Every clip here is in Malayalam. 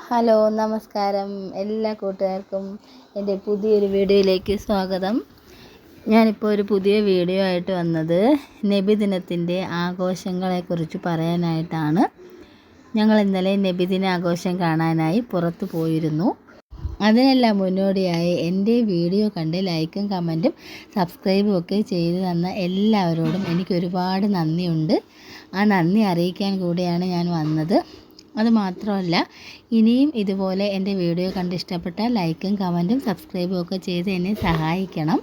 ഹലോ നമസ്കാരം എല്ലാ കൂട്ടുകാർക്കും എൻ്റെ പുതിയൊരു വീഡിയോയിലേക്ക് സ്വാഗതം. ഞാനിപ്പോൾ ഒരു പുതിയ വീഡിയോ ആയിട്ട് വന്നത് നബിദിനത്തിൻ്റെ ആഘോഷങ്ങളെക്കുറിച്ച് പറയാനായിട്ടാണ്. ഞങ്ങൾ ഇന്നലെ നബിദിന ആഘോഷം കാണാനായി പുറത്തു പോയിരുന്നു. അതിനെല്ലാം മുന്നോടിയായി എൻ്റെ വീഡിയോ കണ്ട് ലൈക്കും കമൻറ്റും സബ്സ്ക്രൈബും ഒക്കെ ചെയ്തു തന്ന എല്ലാവരോടും എനിക്ക് ഒരുപാട് നന്ദിയുണ്ട്. ആ നന്ദി അറിയിക്കാൻ കൂടിയാണ് ഞാൻ വന്നത്. അതുമാത്രമല്ല, ഇനിയും ഇതുപോലെ എൻ്റെ വീഡിയോ കണ്ട് ഇഷ്ടപ്പെട്ടാൽ ലൈക്കും കമൻറ്റും സബ്സ്ക്രൈബും ഒക്കെ ചെയ്ത് എന്നെ സഹായിക്കണം.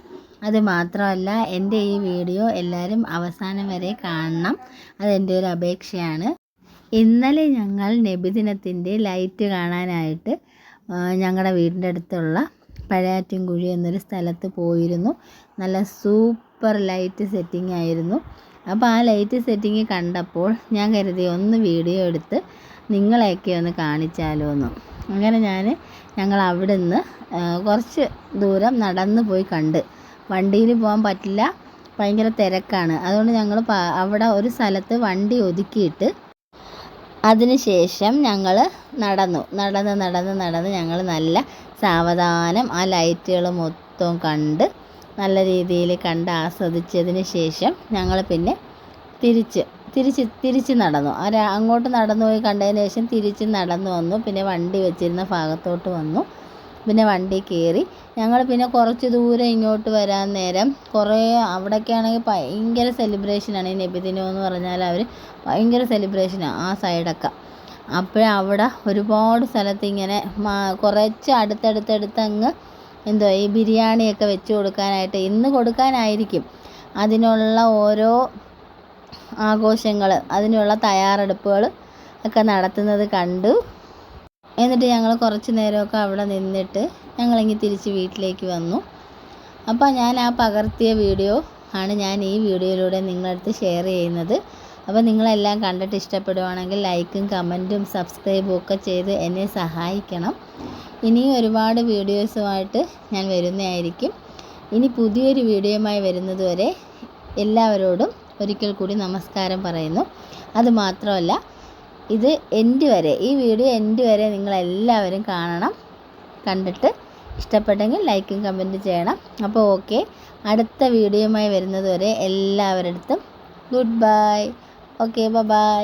അതുമാത്രമല്ല, എൻ്റെ ഈ വീഡിയോ എല്ലാവരും അവസാനം വരെ കാണണം, അതെൻ്റെ ഒരു അപേക്ഷയാണ്. ഇന്നലെ ഞങ്ങൾ നബിദിനത്തിൻ്റെ ലൈറ്റ് കാണാനായിട്ട് ഞങ്ങളുടെ വീടിൻ്റെ അടുത്തുള്ള പഴയാറ്റിൻകുഴി എന്നൊരു സ്ഥലത്ത് പോയിരുന്നു. നല്ല സൂപ്പർ ലൈറ്റ് സെറ്റിംഗ് ആയിരുന്നു. അപ്പോൾ ആ ലൈറ്റ് സെറ്റിംഗ് കണ്ടപ്പോൾ ഞാൻ കരുതി ഒന്ന് വീഡിയോ എടുത്ത് നിങ്ങളെയൊക്കെ ഒന്ന് കാണിച്ചാലോ എന്ന്. അങ്ങനെ ഞങ്ങൾ അവിടെ നിന്ന് കുറച്ച് ദൂരം നടന്ന് പോയി കണ്ട്. വണ്ടിയിൽ പോകാൻ പറ്റില്ല, ഭയങ്കര തിരക്കാണ്. അതുകൊണ്ട് ഞങ്ങൾ അവിടെ ഒരു സ്ഥലത്ത് വണ്ടി ഒതുക്കിയിട്ട് അതിനുശേഷം ഞങ്ങൾ നടന്ന് ഞങ്ങൾ നല്ല സാവധാനം ആ ലൈറ്റുകൾ മൊത്തം കണ്ട് നല്ല രീതിയിൽ കണ്ട് ആസ്വദിച്ചതിന് ശേഷം ഞങ്ങൾ പിന്നെ തിരിച്ച് നടന്നു. അങ്ങോട്ട് നടന്നു പോയി കണ്ടതിന് ശേഷം തിരിച്ച് നടന്നു വന്നു. പിന്നെ വണ്ടി വെച്ചിരുന്ന ഭാഗത്തോട്ട് വന്നു. പിന്നെ വണ്ടി കയറി ഞങ്ങൾ പിന്നെ കുറച്ച് ദൂരം ഇങ്ങോട്ട് വരാൻ നേരം അവിടെയൊക്കെ ആണെങ്കിൽ ഭയങ്കര സെലിബ്രേഷനാണ്. ഈ നബിദിനം എന്ന് പറഞ്ഞാൽ അവർ ഭയങ്കര സെലിബ്രേഷനാണ് ആ സൈഡൊക്കെ. അവിടെ ഒരുപാട് സ്ഥലത്ത് ഇങ്ങനെ കുറച്ച് അടുത്തടുത്ത് അങ്ങ് ഈ ബിരിയാണിയൊക്കെ വെച്ച് കൊടുക്കാനായിട്ട് ഇന്ന് കൊടുക്കാനായിരിക്കും. അതിനുള്ള ഓരോ ആഘോഷങ്ങൾ, അതിനുള്ള തയ്യാറെടുപ്പുകൾ ഒക്കെ നടത്തുന്നത് കണ്ടു. എന്നിട്ട് ഞങ്ങൾ കുറച്ച് നേരമൊക്കെ അവിടെ നിന്നിട്ട് ഞങ്ങളിങ്ങ് തിരിച്ച് വീട്ടിലേക്ക് വന്നു. അപ്പോൾ ഞാൻ ആ പകർത്തിയ വീഡിയോ ആണ് ഞാൻ ഈ വീഡിയോയിലൂടെ നിങ്ങളടുത്ത് ഷെയർ ചെയ്യുന്നത്. അപ്പോൾ നിങ്ങളെല്ലാം കണ്ടിട്ട് ഇഷ്ടപ്പെടുവാണെങ്കിൽ ലൈക്കും കമൻറ്റും സബ്സ്ക്രൈബും ഒക്കെ ചെയ്ത് എന്നെ സഹായിക്കണം. ഇനിയും ഒരുപാട് വീഡിയോസുമായിട്ട് ഞാൻ വരുന്നതായിരിക്കും. ഇനി പുതിയൊരു വീഡിയോയുമായി വരുന്നതുവരെ എല്ലാവരോടും ഒരിക്കൽ കൂടി നമസ്കാരം പറയുന്നു. അതുമാത്രമല്ല, ഈ വീഡിയോ എൻഡ് വരെ നിങ്ങളെല്ലാവരും കാണണം. കണ്ടിട്ട് ഇഷ്ടപ്പെട്ടെങ്കിൽ ലൈക്കും കമൻറ്റും ചെയ്യണം. അപ്പോൾ ഓക്കെ, അടുത്ത വീഡിയോയുമായി വരുന്നതുവരെ എല്ലാവരുടെ അടുത്തും ഗുഡ് ബൈ. Okay, by.